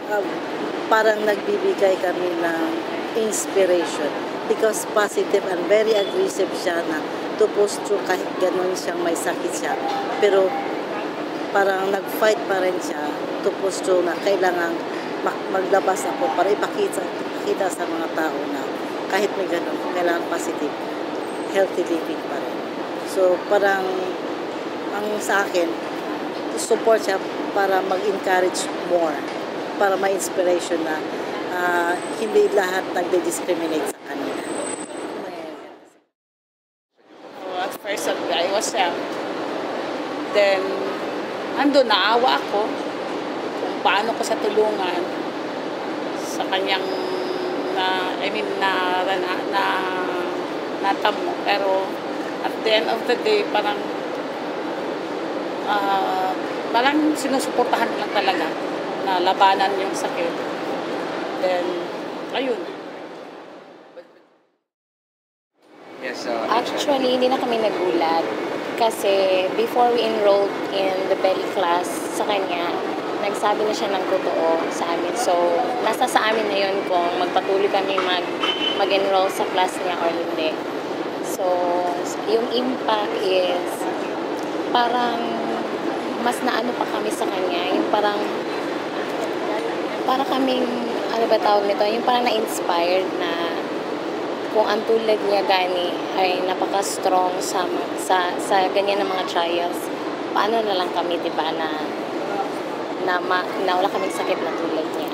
uh, parang nagbibigay kami ng inspiration because positive and very aggressive siya na to push through kahit ganun siyang may sakit siya. Pero parang nag-fight pa rin siya to push through na kailangan maglabas ako para ipakita sa mga tao na kahit may ganun, kailangan positive, healthy living pa rin. So parang ang sa akin, support siya para mag-encourage more, para may inspiration na hindi lahat nagde-discriminate sa kanila. At first, I was young. Then, naawa ako kung paano ko sa tulungan sa kanyang natamo. Pero at the end of the day, parang sinusuportahan lang talaga na labanan yung sakit. Then, ayun. Yes, actually, hindi na kami nagulat. Kasi before we enrolled in the belly class sa kanya, nagsabi na siya ng totoo sa amin. So, nasa sa amin na yun kung magpatuloy kami mag-enroll sa class niya or hindi. So, yung impact is parang mas naano pa kami sa kanya. Yung para kaming, ano ba tawag nito? Yung parang na-inspired na kung ang tulad niya gani ay napaka-strong sa ganyan ng mga trials, paano na lang kami, diba, na wala kaming sakit na tulad niya.